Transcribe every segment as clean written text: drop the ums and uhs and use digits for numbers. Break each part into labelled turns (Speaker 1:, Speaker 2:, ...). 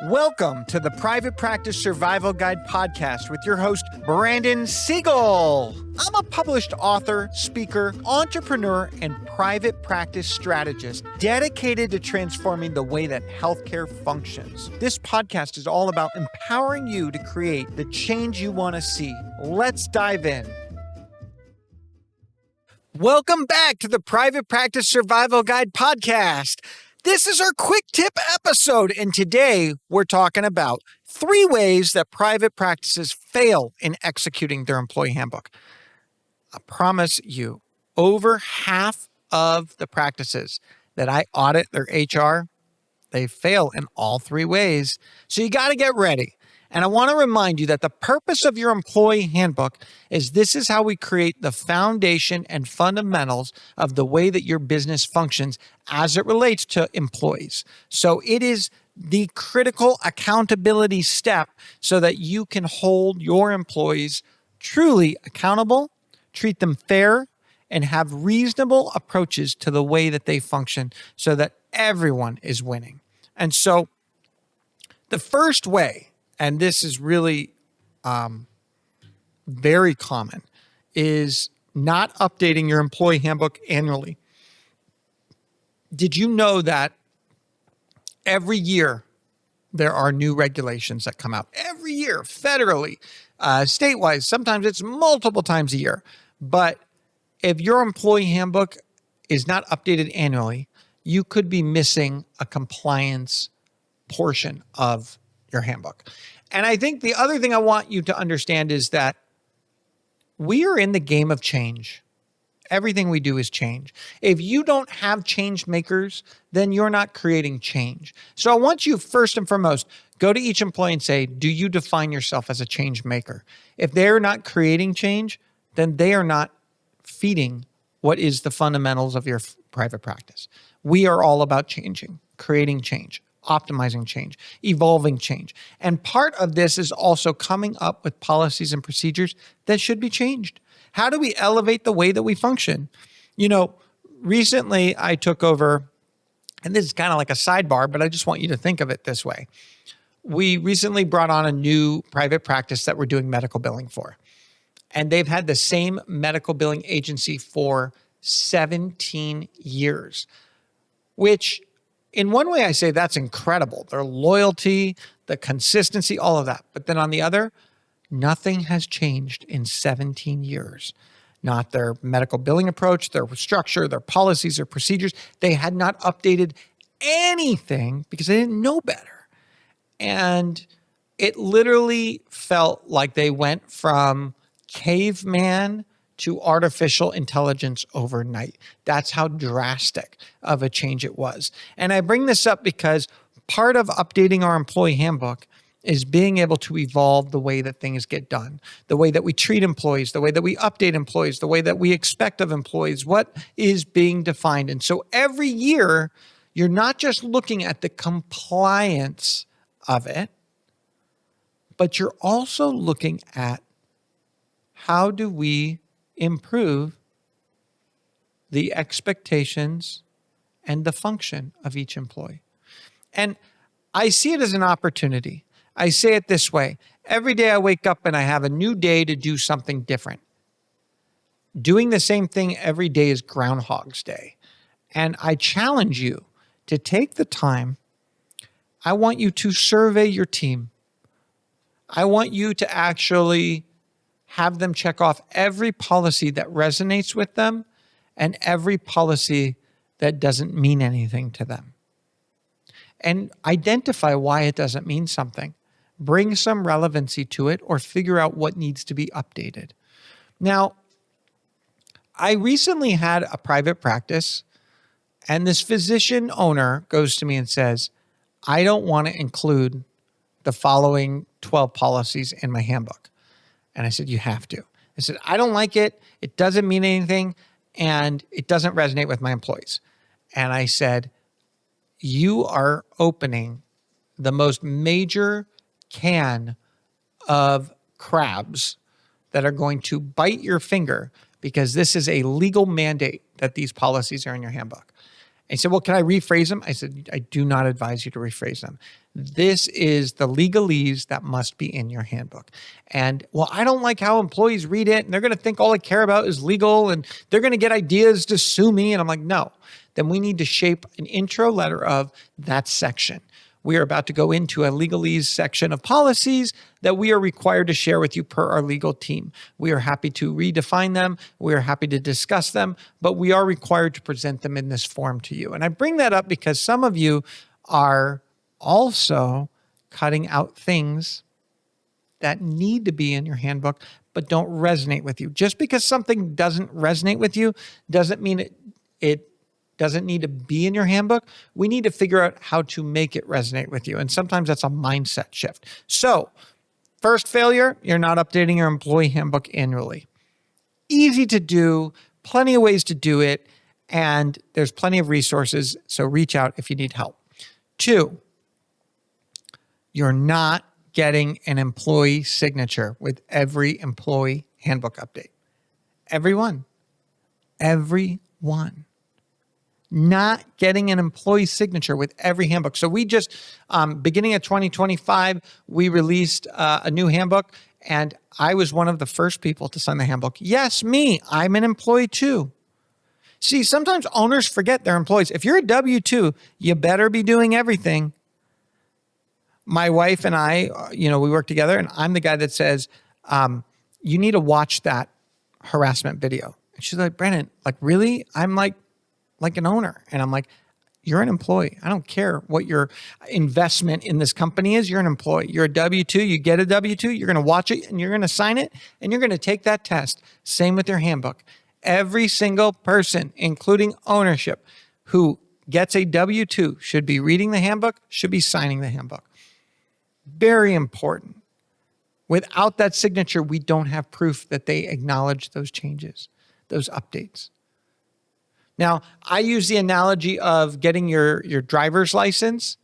Speaker 1: Welcome to the Private Practice Survival Guide podcast with your host, Brandon Seigel. I'm a published author, speaker, entrepreneur, and private practice strategist dedicated to transforming the way that healthcare functions. This podcast is all about empowering you to create the change you want to see. Let's dive in. Welcome back to the Private Practice Survival Guide podcast. This is our quick tip episode, and today we're talking about 3 ways that private practices fail in executing their employee handbook. I promise you, over half of the practices that I audit their HR, they fail in all 3 ways. So you got to get ready. And I want to remind you that the purpose of your employee handbook is this is how we create the foundation and fundamentals of the way that your business functions as it relates to employees. So it is the critical accountability step so that you can hold your employees truly accountable, treat them fair, and have reasonable approaches to the way that they function so that everyone is winning. And so the first way, and this is really very common, is not updating your employee handbook annually. Did you know that every year there are new regulations that come out? Every year, federally, statewide, sometimes it's multiple times a year. But if your employee handbook is not updated annually, you could be missing a compliance portion of your handbook. And I think the other thing I want you to understand is that we are in the game of change. Everything we do is change. If you don't have change makers, then you're not creating change. So I want you first and foremost, go to each employee and say, do you define yourself as a change maker? If they're not creating change, then they are not feeding what is the fundamentals of your private practice. We are all about changing, creating change, optimizing change, evolving change. And part of this is also coming up with policies and procedures that should be changed. How do we elevate the way that we function? You know, recently I took over, and this is kind of like a sidebar, but I just want you to think of it this way. We recently brought on a new private practice that we're doing medical billing for. And they've had the same medical billing agency for 17 years, which in one way I say that's incredible. Their loyalty, the consistency, all of that. But then on the other, nothing has changed in 17 years. Not their medical billing approach, their structure, their policies, their procedures. They had not updated anything because they didn't know better. And it literally felt like they went from caveman to artificial intelligence overnight. That's how drastic of a change it was. And I bring this up because part of updating our employee handbook is being able to evolve the way that things get done, the way that we treat employees, the way that we update employees, the way that we expect of employees, what is being defined. And so every year, you're not just looking at the compliance of it, but you're also looking at how do we improve the expectations and the function of each employee. And I see it as an opportunity. I say it this way. Every day I wake up and I have a new day to do something different. Doing the same thing every day is Groundhog's Day. And I challenge you to take the time. I want you to survey your team. I want you to actually have them check off every policy that resonates with them and every policy that doesn't mean anything to them. And identify why it doesn't mean something. Bring some relevancy to it or figure out what needs to be updated. Now, I recently had a private practice, and this physician owner goes to me and says, I don't want to include the following 12 policies in my handbook. And I said, you have to. I said, I don't like it. It doesn't mean anything. And it doesn't resonate with my employees. And I said, you are opening the most major can of crabs that are going to bite your finger because this is a legal mandate that these policies are in your handbook. And he said, well, can I rephrase them? I said, I do not advise you to rephrase them. This is the legalese that must be in your handbook. And well, I don't like how employees read it and they're going to think all I care about is legal and they're going to get ideas to sue me. And I'm like, no, then we need to shape an intro letter of that section. We are about to go into a legalese section of policies that we are required to share with you per our legal team. We are happy to redefine them. We are happy to discuss them, but we are required to present them in this form to you. And I bring that up because some of you are also cutting out things that need to be in your handbook, but don't resonate with you. Just because something doesn't resonate with you doesn't mean it doesn't need to be in your handbook. We need to figure out how to make it resonate with you. And sometimes that's a mindset shift. So first failure, you're not updating your employee handbook annually. Easy to do, plenty of ways to do it, and there's plenty of resources, so reach out if you need help. 2, you're not getting an employee signature with every employee handbook update. Everyone. Not getting an employee signature with every handbook. So we just, beginning of 2025, we released a new handbook, and I was one of the first people to sign the handbook. Yes, me. I'm an employee too. See, sometimes owners forget their employees. If you're a W-2, you better be doing everything. My wife and I, we work together, and I'm the guy that says, you need to watch that harassment video. And she's like, Brandon, like, really? I'm like an owner. And I'm like, you're an employee. I don't care what your investment in this company is. You're an employee. You're a W-2. You get a W-2. You're going to watch it and you're going to sign it and you're going to take that test. Same with your handbook. Every single person, including ownership, who gets a W-2 should be reading the handbook, should be signing the handbook. Very important. Without that signature, we don't have proof that they acknowledge those changes, those updates. Now, I use the analogy of getting your driver's license.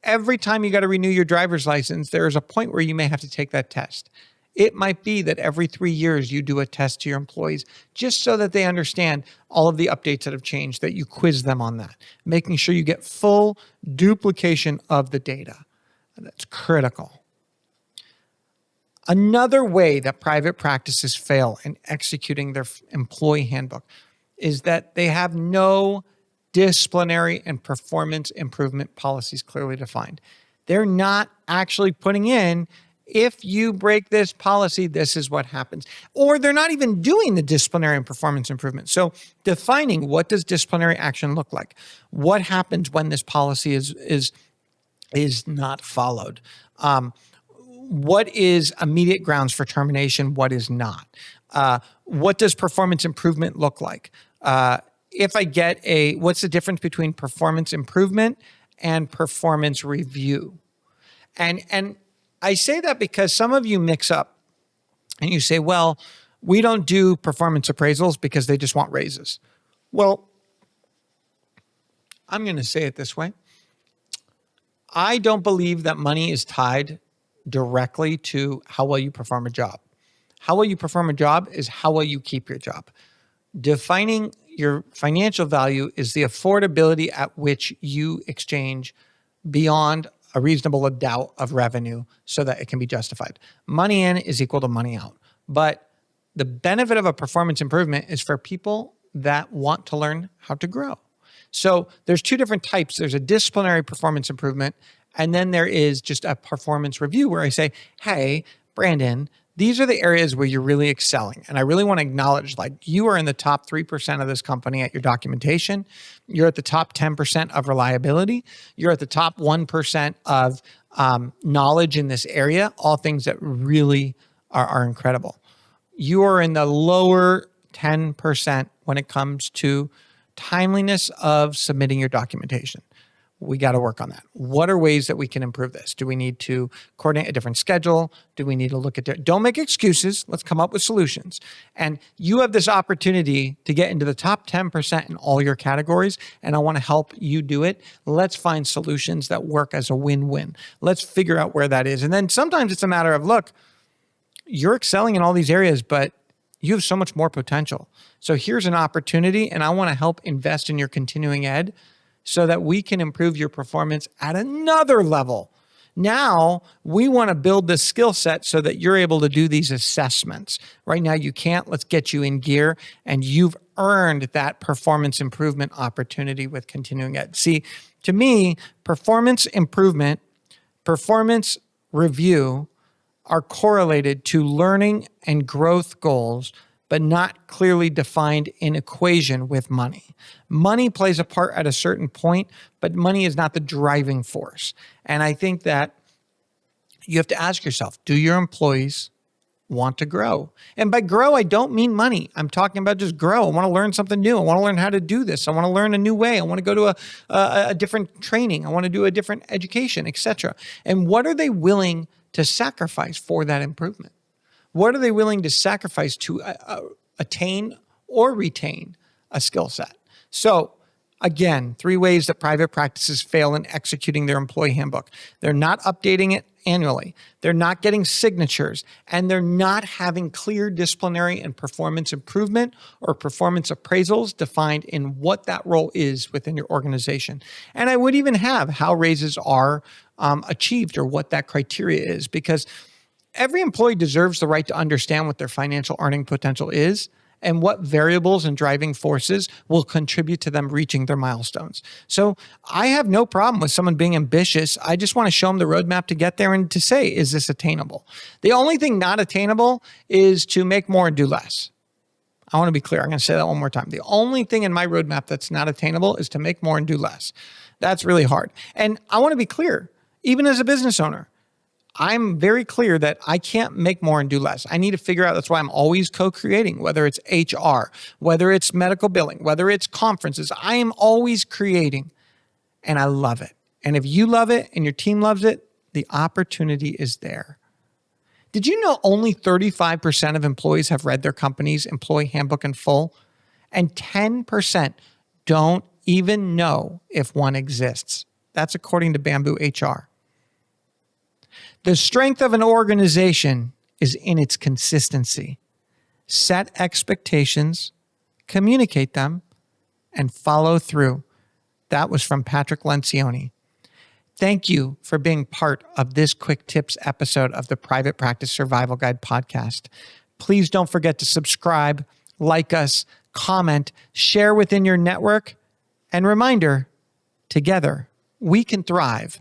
Speaker 1: Every time you got to renew your driver's license, there is a point where you may have to take that test. It might be that every 3 years you do a test to your employees just so that they understand all of the updates that have changed, that you quiz them on that, making sure you get full duplication of the data. That's critical. Another way that private practices fail in executing their employee handbook is that they have no disciplinary and performance improvement policies clearly defined. They're not actually putting in, if you break this policy, this is what happens. Or they're not even doing the disciplinary and performance improvement. So defining, what does disciplinary action look like? What happens when this policy is not followed? What is immediate grounds for termination? What is not? What does performance improvement look like? If I get what's the difference between performance improvement and performance review? And I say that because some of you mix up and you say, well, we don't do performance appraisals because they just want raises. Well, I'm going to say it this way. I don't believe that money is tied directly to how well you perform a job. How well you perform a job is how well you keep your job. Defining your financial value is the affordability at which you exchange beyond a reasonable doubt of revenue so that it can be justified. Money in is equal to money out. But the benefit of a performance improvement is for people that want to learn how to grow. So there's 2 different types. There's a disciplinary performance improvement, and then there is just a performance review where I say, hey, Brandon, these are the areas where you're really excelling. And I really want to acknowledge, like, you are in the top 3% of this company at your documentation. You're at the top 10% of reliability. You're at the top 1% of knowledge in this area, all things that really are incredible. You are in the lower 10% when it comes to timeliness of submitting your documentation. We got to work on that. What are ways that we can improve this? Do we need to coordinate a different schedule? Do we need to look at don't make excuses. Let's come up with solutions. And you have this opportunity to get into the top 10% in all your categories, and I want to help you do it. Let's find solutions that work as a win-win. Let's figure out where that is. And then sometimes it's a matter of, look, you're excelling in all these areas, but you have so much more potential. So here's an opportunity, and I want to help invest in your continuing ed so that we can improve your performance at another level. Now we want to build this skill set so that you're able to do these assessments. Right now you can't. Let's get you in gear, and you've earned that performance improvement opportunity with continuing ed. See, to me, performance improvement, performance review are correlated to learning and growth goals, but not clearly defined in equation with money. Money plays a part at a certain point, but money is not the driving force. And I think that you have to ask yourself, do your employees want to grow? And by grow, I don't mean money. I'm talking about just grow. I want to learn something new. I want to learn how to do this. I want to learn a new way. I want to go to a different training. I want to do a different education, etc. And what are they willing to sacrifice for that improvement? What are they willing to sacrifice to attain or retain a skill set? So again, 3 ways that private practices fail in executing their employee handbook. They're not updating it annually. They're not getting signatures, and they're not having clear disciplinary and performance improvement or performance appraisals defined in what that role is within your organization. And I would even have how raises are achieved or what that criteria is, because every employee deserves the right to understand what their financial earning potential is and what variables and driving forces will contribute to them reaching their milestones. So I have no problem with someone being ambitious. I just want to show them the roadmap to get there and to say, is this attainable? The only thing not attainable is to make more and do less. I want to be clear. I'm going to say that one more time. The only thing in my roadmap that's not attainable is to make more and do less. That's really hard. And I want to be clear, even as a business owner, I'm very clear that I can't make more and do less. I need to figure out, that's why I'm always co-creating, whether it's HR, whether it's medical billing, whether it's conferences, I am always creating, and I love it. And if you love it and your team loves it, the opportunity is there. Did you know only 35% of employees have read their company's employee handbook in full? And 10% don't even know if one exists. That's according to Bamboo HR. The strength of an organization is in its consistency. Set expectations, communicate them, and follow through. That was from Patrick Lencioni. Thank you for being part of this quick tips episode of the Private Practice Survival Guide podcast. Please don't forget to subscribe, like us, comment, share within your network, and reminder, together we can thrive,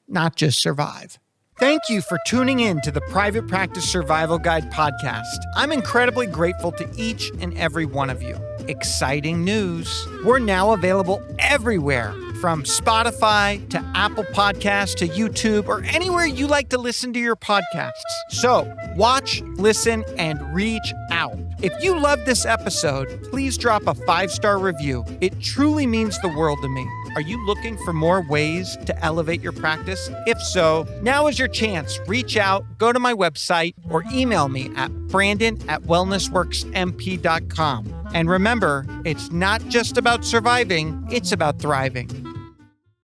Speaker 1: not just survive. Thank you for tuning in to the Private Practice Survival Guide podcast. I'm incredibly grateful to each and every one of you. Exciting news. We're now available everywhere, from Spotify to Apple Podcasts to YouTube or anywhere you like to listen to your podcasts. So watch, listen, and reach out. If you love this episode, please drop a 5-star review. It truly means the world to me. Are you looking for more ways to elevate your practice? If so, now is your chance. Reach out, go to my website, or email me at brandon@wellnessworksmp.com. And remember, it's not just about surviving, it's about thriving.